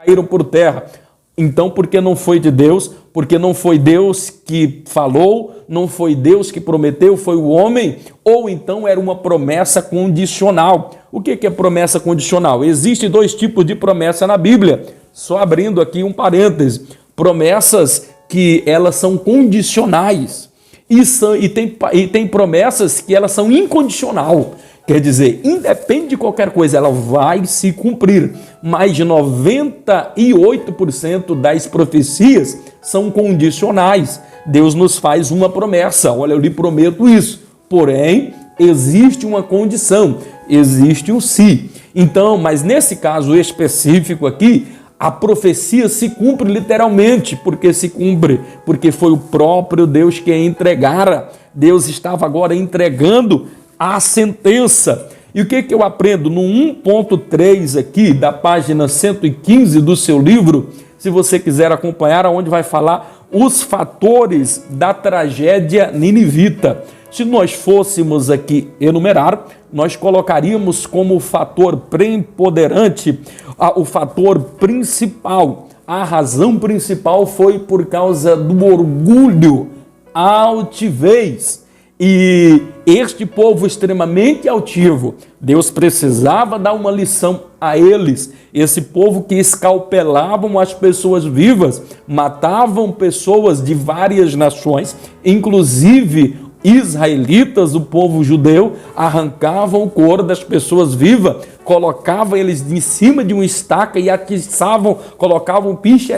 caíram por terra. Então, porque não foi de Deus, porque não foi Deus que falou, não foi Deus que prometeu, foi o homem, ou então era uma promessa condicional. O que é promessa condicional? Existem dois tipos de promessa na Bíblia, só abrindo aqui um parêntese. Promessas que elas são condicionais e tem promessas que elas são incondicional. Quer dizer, independe de qualquer coisa, ela vai se cumprir. Mais de 98% das profecias são condicionais. Deus nos faz uma promessa. Olha, eu lhe prometo isso. Porém, existe uma condição, existe um se. Então, mas nesse caso específico aqui, a profecia se cumpre literalmente. Porque se cumpre? Porque foi o próprio Deus que a entregara. Deus estava agora entregando a sentença. E o que eu aprendo? No 1.3 aqui, da página 115 do seu livro, se você quiser acompanhar, onde vai falar os fatores da tragédia ninivita. Se nós fôssemos aqui enumerar, nós colocaríamos como fator preponderante o fator principal. A razão principal foi por causa do orgulho, altivez. E este povo extremamente altivo, Deus precisava dar uma lição a eles. Esse povo que escalpelavam as pessoas vivas, matavam pessoas de várias nações, inclusive israelitas, o povo judeu, arrancavam o couro das pessoas vivas, colocavam eles em cima de uma estaca e atiçavam, colocavam piche e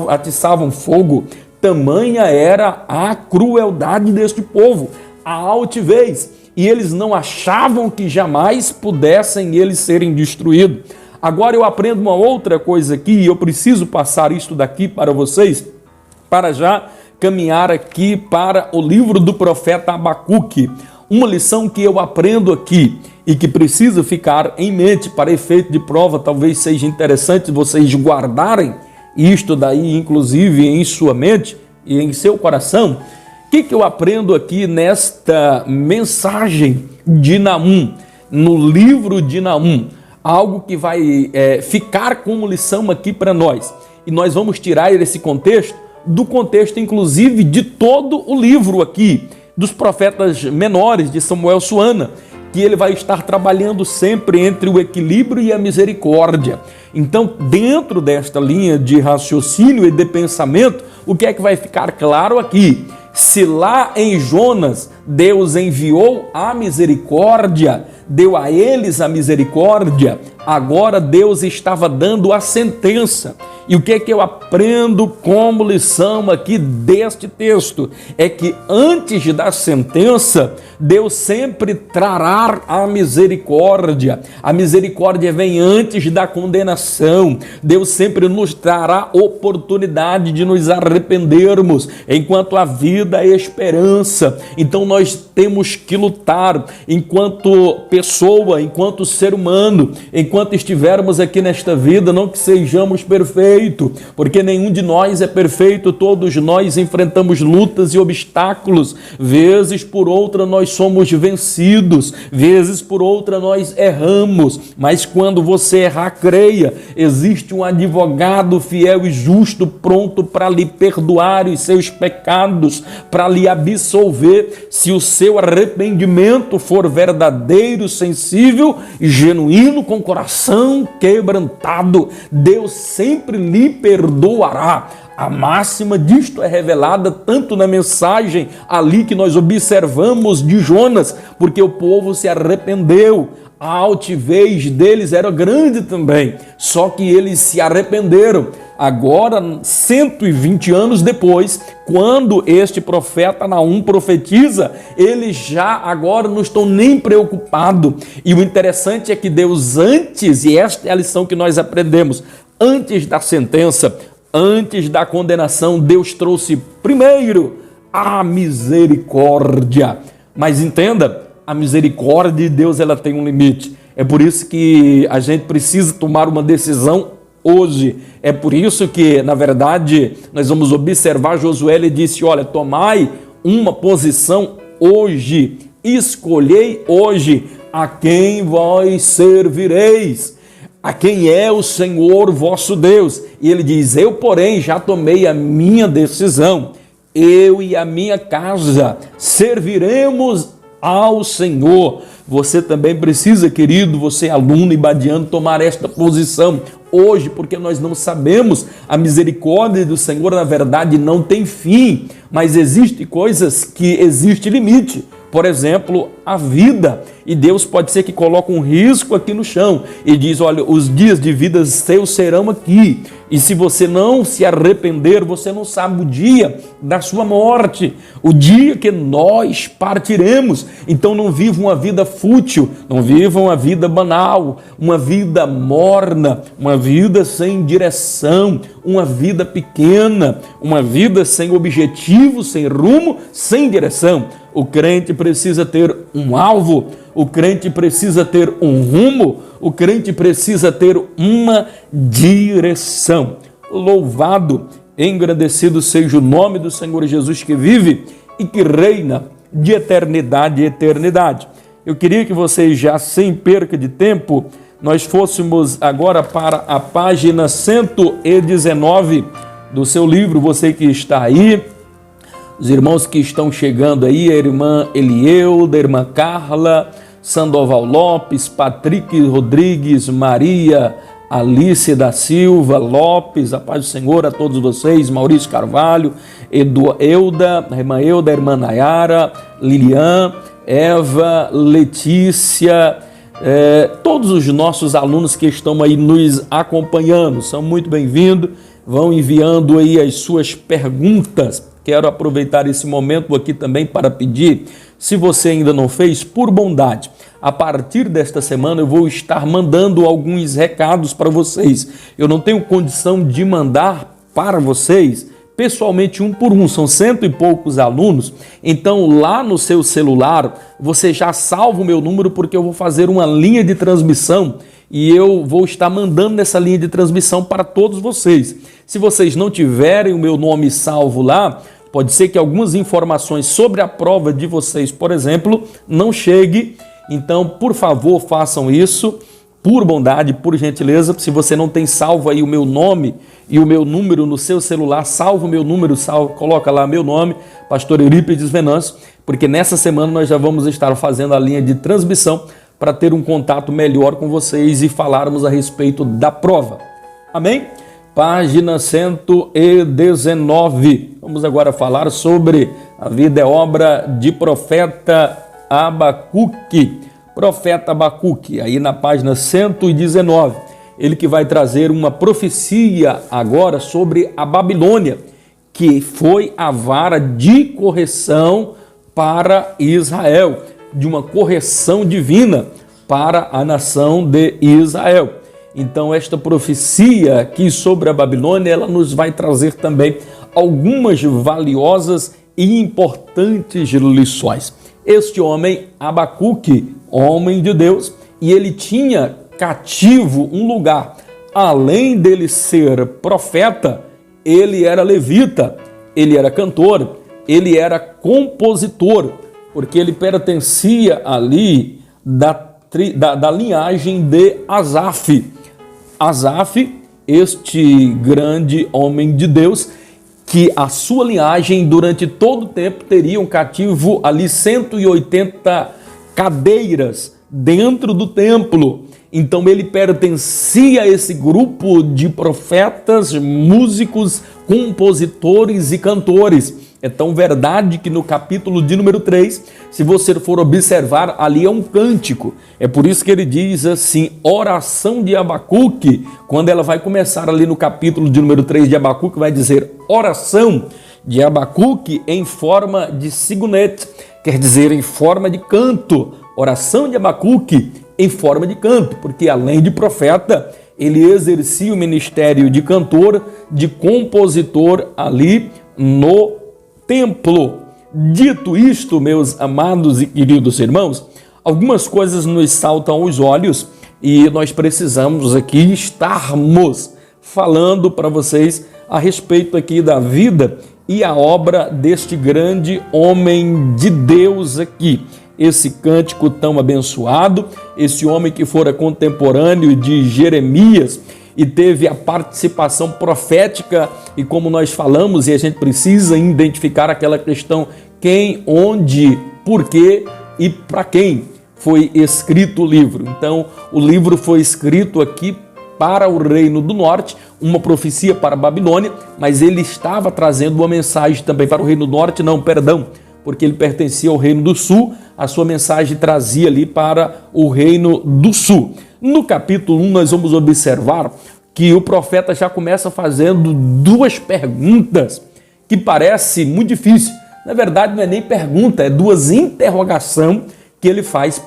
atiçavam fogo. Tamanha era a crueldade deste povo, a altivez, e eles não achavam que jamais pudessem eles serem destruídos. Agora eu aprendo uma outra coisa aqui, e eu preciso passar isto daqui para vocês, para já caminhar aqui para o livro do profeta Abacuque. Uma lição que eu aprendo aqui e que precisa ficar em mente para efeito de prova, talvez seja interessante vocês guardarem isto daí, inclusive em sua mente e em seu coração. O que eu aprendo aqui nesta mensagem de Naum, no livro de Naum? Algo que vai ficar como lição aqui para nós. E nós vamos tirar esse contexto do contexto, inclusive, de todo o livro aqui, dos profetas menores de Samuel Suana, que ele vai estar trabalhando sempre entre o equilíbrio e a misericórdia. Então, dentro desta linha de raciocínio e de pensamento, o que é que vai ficar claro aqui? Se lá em Jonas Deus enviou a misericórdia, deu a eles a misericórdia, agora Deus estava dando a sentença. E o que é que eu aprendo como lição aqui deste texto? É que antes da sentença, Deus sempre trará a misericórdia. A misericórdia vem antes da condenação. Deus sempre nos trará oportunidade de nos arrependermos enquanto a vida é esperança. Então nós temos que lutar enquanto pessoa, enquanto ser humano, enquanto estivermos aqui nesta vida, não que sejamos perfeitos, porque nenhum de nós é perfeito, todos nós enfrentamos lutas e obstáculos, vezes por outra nós somos vencidos, vezes por outra nós erramos, mas quando você errar, creia, existe um advogado fiel e justo, pronto para lhe perdoar os seus pecados, para lhe absolver, se o seu arrependimento for verdadeiro, sensível e genuíno, com coração quebrantado, Deus sempre lhe perdoará. A máxima disto é revelada tanto na mensagem ali que nós observamos de Jonas, porque o povo se arrependeu. A altivez deles era grande também, só que eles se arrependeram. Agora, 120 anos depois, quando este profeta Naum profetiza, eles já agora não estão nem preocupados. E o interessante é que Deus antes, e esta é a lição que nós aprendemos, antes da sentença, antes da condenação, Deus trouxe primeiro a misericórdia. Mas entenda, a misericórdia de Deus ela tem um limite. É por isso que a gente precisa tomar uma decisão hoje. É por isso que, na verdade, nós vamos observar Josué, ele disse, olha, tomai uma posição hoje, escolhei hoje a quem vós servireis. a quem é o Senhor vosso Deus. E ele diz: eu, porém, já tomei a minha decisão. Eu e a minha casa serviremos ao Senhor. Você também precisa, querido, você aluno e badiano, tomar esta posição hoje, porque nós não sabemos. A misericórdia do Senhor, na verdade, não tem fim, mas existem coisas que existe limite. Por exemplo, a vida. E Deus pode ser que coloque um risco aqui no chão e diz: olha, os dias de vida seus serão aqui. E se você não se arrepender, você não sabe o dia da sua morte, o dia que nós partiremos. Então não viva uma vida fútil, não viva uma vida banal, uma vida morna, uma vida sem direção, uma vida pequena, uma vida sem objetivo, sem rumo, sem direção. O crente precisa ter um alvo, o crente precisa ter um rumo, o crente precisa ter uma direção. Louvado, engrandecido seja o nome do Senhor Jesus, que vive e que reina de eternidade em eternidade. Eu queria que vocês, já sem perca de tempo, nós fôssemos agora para a página 119 do seu livro. Você que está aí, os irmãos que estão chegando aí, a irmã Elieuda, a irmã Carla, Sandoval Lopes, Patrick Rodrigues, Maria Alice da Silva Lopes, a paz do Senhor a todos vocês, Maurício Carvalho, Euda, a irmã Nayara, Lilian, Eva, Letícia, todos os nossos alunos que estão aí nos acompanhando, são muito bem-vindos, vão enviando aí as suas perguntas. Quero aproveitar esse momento aqui também para pedir, se você ainda não fez, por bondade, a partir desta semana eu vou estar mandando alguns recados para vocês. Eu não tenho condição de mandar para vocês pessoalmente um por um, são 100 e poucos alunos, então lá no seu celular você já salva o meu número, porque eu vou fazer uma linha de transmissão e eu vou estar mandando nessa linha de transmissão para todos vocês. Se vocês não tiverem o meu nome salvo lá, pode ser que algumas informações sobre a prova de vocês, por exemplo, não chegue. Então, por favor, façam isso, por bondade, por gentileza. Se você não tem salvo aí o meu nome e o meu número no seu celular, salva o meu número, coloca lá meu nome, Pastor Eurípides Venâncio, porque nessa semana nós já vamos estar fazendo a linha de transmissão para ter um contato melhor com vocês e falarmos a respeito da prova. Amém? Página 119. Vamos agora falar sobre a vida e obra de profeta Abacuque. Profeta Abacuque, aí na página 119. Ele que vai trazer uma profecia agora sobre a Babilônia, que foi a vara de correção para Israel, de uma correção divina para a nação de Israel. Então, esta profecia aqui sobre a Babilônia, ela nos vai trazer também algumas valiosas e importantes lições. Este homem, Abacuque, homem de Deus, e ele tinha cativo um lugar. Além dele ser profeta, ele era levita, ele era cantor, ele era compositor, porque ele pertencia ali da linhagem de Asaf. Asaf, este grande homem de Deus, que a sua linhagem durante todo o tempo teria um cativo ali 180 cadeiras dentro do templo. Então ele pertencia a esse grupo de profetas, músicos, compositores e cantores. É tão verdade que no capítulo de número 3, se você for observar, ali é um cântico. É por isso que ele diz assim, oração de Abacuque. Quando ela vai começar ali no capítulo de número 3 de Abacuque, vai dizer oração de Abacuque em forma de sigunete, quer dizer, em forma de canto. Oração de Abacuque em forma de canto, porque além de profeta, ele exercia o ministério de cantor, de compositor ali no templo. Dito isto, meus amados e queridos irmãos, algumas coisas nos saltam aos olhos e nós precisamos aqui estarmos falando para vocês a respeito aqui da vida e a obra deste grande homem de Deus aqui. esse cântico tão abençoado, esse homem que fora contemporâneo de Jeremias e teve a participação profética, e como nós falamos, e a gente precisa identificar aquela questão: quem, onde, por quê e para quem foi escrito o livro. Então, o livro foi escrito aqui para o Reino do Norte, uma profecia para a Babilônia, mas ele estava trazendo uma mensagem também para o Reino do Norte, não, perdão, porque ele pertencia ao Reino do Sul, a sua mensagem trazia ali para o Reino do Sul. No capítulo 1 nós vamos observar que o profeta já começa fazendo duas perguntas que parece muito difícil. Na verdade não é nem pergunta, é duas interrogações que ele faz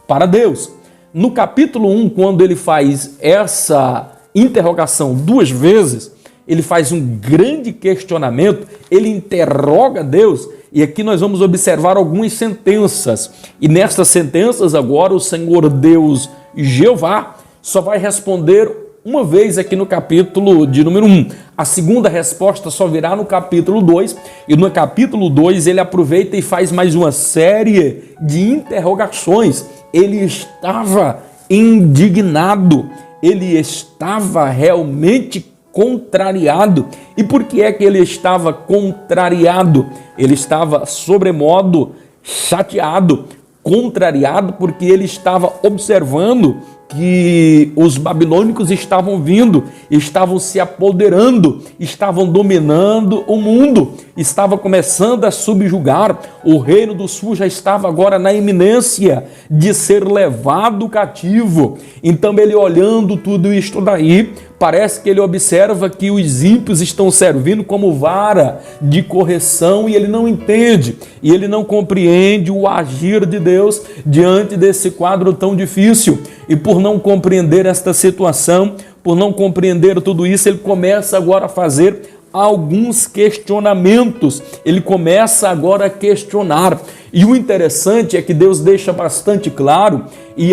para Deus. No capítulo 1, quando ele faz essa interrogação duas vezes, ele faz um grande questionamento, ele interroga Deus, e aqui nós vamos observar algumas sentenças. E nessas sentenças agora o Senhor Deus Jeová só vai responder uma vez aqui no capítulo de número 1. A segunda resposta só virá no capítulo 2, e no capítulo 2 ele aproveita e faz mais uma série de interrogações. Ele estava indignado, ele estava realmente contrariado. E por que é que ele estava contrariado? Ele estava sobremodo chateado, contrariado, porque ele estava observando que os babilônicos estavam vindo, estavam se apoderando, estavam dominando o mundo, estava começando a subjugar. O Reino do Sul já estava agora na iminência de ser levado cativo. Então ele, olhando tudo isto daí, parece que ele observa que os ímpios estão servindo como vara de correção, e ele não entende, e ele não compreende o agir de Deus diante desse quadro tão difícil. E por não compreender esta situação, por não compreender tudo isso, ele começa agora a fazer alguns questionamentos. Ele começa agora a questionar. E o interessante é que Deus deixa bastante claro, e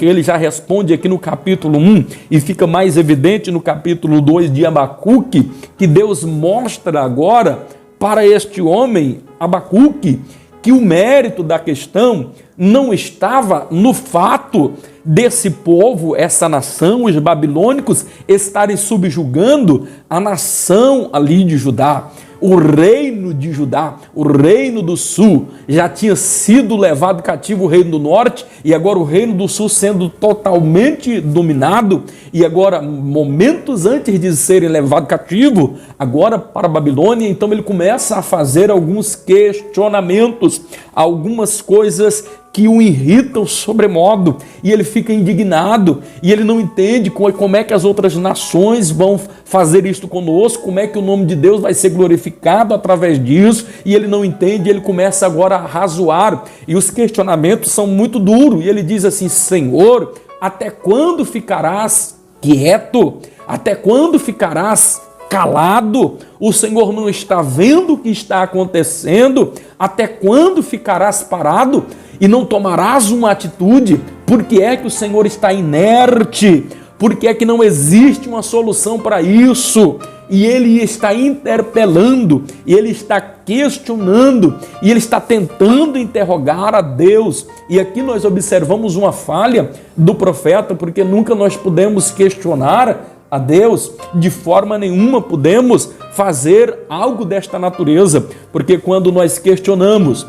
ele já responde aqui no capítulo 1, e fica mais evidente no capítulo 2 de Abacuque, que Deus mostra agora para este homem, Abacuque, que o mérito da questão não estava no fato desse povo, essa nação, os babilônicos, estarem subjugando a nação ali de Judá. O reino de Judá, o reino do sul, já tinha sido levado cativo o reino do norte, e agora o reino do sul sendo totalmente dominado, e agora, momentos antes de serem levados cativo, agora para a Babilônia. Então ele começa a fazer alguns questionamentos, algumas coisas que o irritam sobremodo, e ele fica indignado, e ele não entende como é que as outras nações vão fazer isto conosco, como é que o nome de Deus vai ser glorificado através disso, e ele não entende. Ele começa agora a razoar, e os questionamentos são muito duros, e ele diz assim: Senhor, até quando ficarás quieto? Até quando ficarás calado? O Senhor não está vendo o que está acontecendo? Até quando ficarás parado e não tomarás uma atitude? Por que é que o Senhor está inerte? Por que é que não existe uma solução para isso? E ele está interpelando, e ele está questionando, e ele está tentando interrogar a Deus. E aqui nós observamos uma falha do profeta, porque nunca nós podemos questionar a Deus, de forma nenhuma podemos fazer algo desta natureza, porque quando nós questionamos,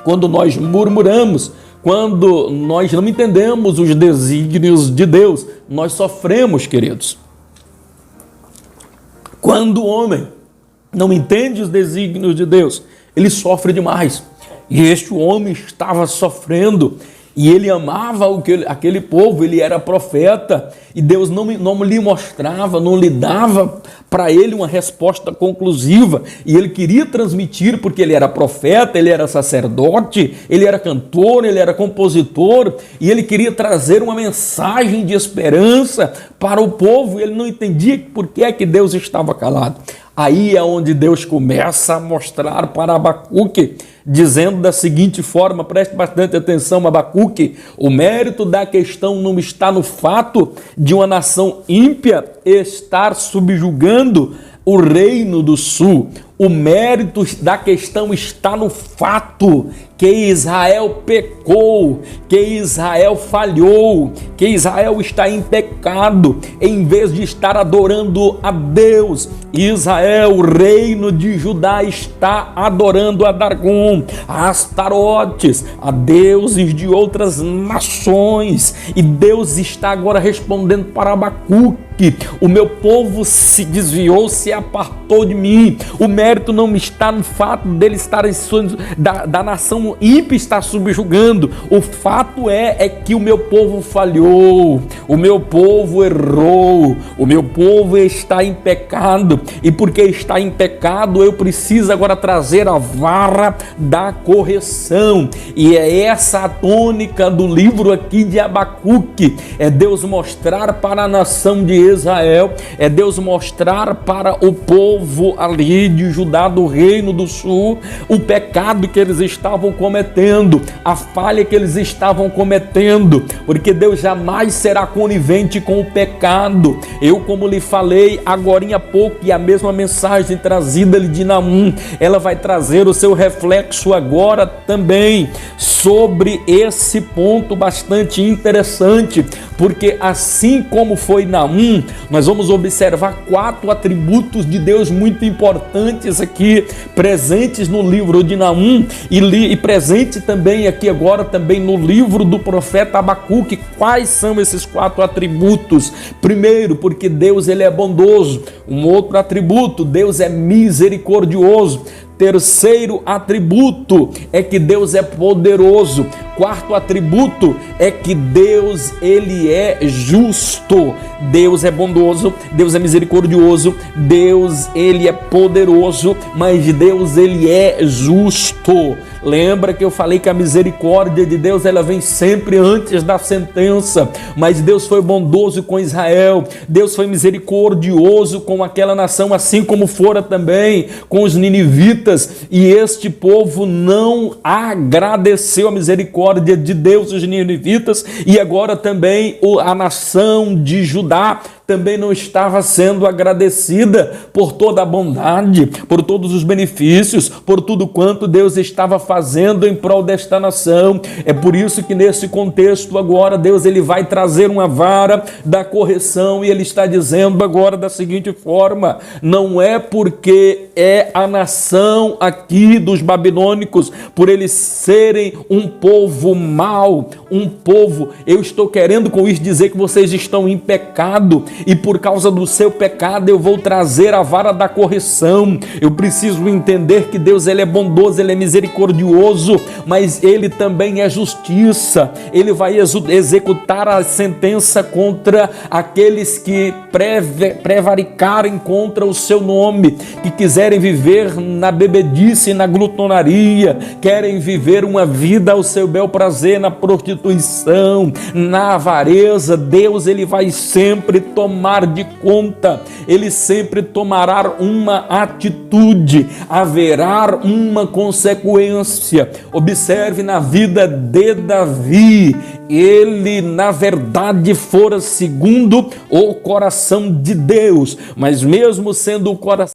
quando nós murmuramos, quando nós não entendemos os desígnios de Deus, nós sofremos, queridos. Quando o homem não entende os desígnios de Deus, ele sofre demais. E este homem estava sofrendo, e ele amava aquele povo, ele era profeta, e Deus não lhe mostrava, não lhe dava para ele uma resposta conclusiva, e ele queria transmitir, porque ele era profeta, ele era sacerdote, ele era cantor, ele era compositor, e ele queria trazer uma mensagem de esperança para o povo, e ele não entendia por que é que Deus estava calado. Aí é onde Deus começa a mostrar para Abacuque dizendo da seguinte forma, preste bastante atenção, Abacuque: o mérito da questão não está no fato de uma nação ímpia estar subjugando o reino do sul. O mérito da questão está no fato que Israel pecou, que Israel falhou, que Israel está em pecado, em vez de estar adorando a Deus. Israel, o reino de Judá, está adorando a Dagon, a Astarotes, a deuses de outras nações. E Deus está agora respondendo para Abacuque: o meu povo se desviou, se apartou de mim. O mérito não está no fato dele estar da nação ímpia estar subjugando. O fato é que o meu povo falhou, o meu povo errou, o meu povo está em pecado, e porque está em pecado eu preciso agora trazer a vara da correção. E é essa a tônica do livro aqui de Abacuque: é Deus mostrar para a nação de Israel, é Deus mostrar para o povo ali de Judá, do reino do sul, o pecado que eles estavam cometendo, a falha que eles estavam cometendo, porque Deus jamais será conivente com o pecado. Eu, como lhe falei agorinha há pouco, e a mesma mensagem trazida de Naum, ela vai trazer o seu reflexo agora também sobre esse ponto bastante interessante, porque assim como foi Naum, nós vamos observar 4 atributos de Deus muito importantes aqui, presentes no livro de Naum e presente também aqui agora também no livro do profeta Abacuque. Quais são esses 4 atributos? Primeiro, porque Deus ele é bondoso. Um outro atributo: Deus é misericordioso. Terceiro atributo é que Deus é poderoso. Quarto atributo é que Deus ele é justo. Deus é bondoso, Deus é misericordioso, Deus ele é poderoso, mas Deus ele é justo. Lembra que eu falei que a misericórdia de Deus ela vem sempre antes da sentença, mas Deus foi bondoso com Israel, Deus foi misericordioso com aquela nação, assim como fora também com os ninivitas, e este povo não agradeceu a misericórdia de Deus, os ninivitas, e agora também a nação de Judá também não estava sendo agradecida por toda a bondade, por todos os benefícios, por tudo quanto Deus estava fazendo em prol desta nação. É por isso que nesse contexto agora Deus ele vai trazer uma vara da correção, e ele está dizendo agora da seguinte forma: não é porque é a nação aqui dos babilônicos, por eles serem um povo mau, um povo, eu estou querendo com isso dizer que vocês estão em pecado, e por causa do seu pecado eu vou trazer a vara da correção. Eu preciso entender que Deus ele é bondoso, ele é misericordioso, mas ele também é justiça. Ele vai executar a sentença contra aqueles que prevaricarem contra o seu nome, que quiserem viver na bebedice e na glutonaria, querem viver uma vida ao seu bel prazer, na prostituição, na avareza. Deus ele vai sempre tomar de conta, ele sempre tomará uma atitude, haverá uma consequência. Observe na vida de Davi, ele na verdade fora segundo o coração de Deus, mas mesmo sendo o coração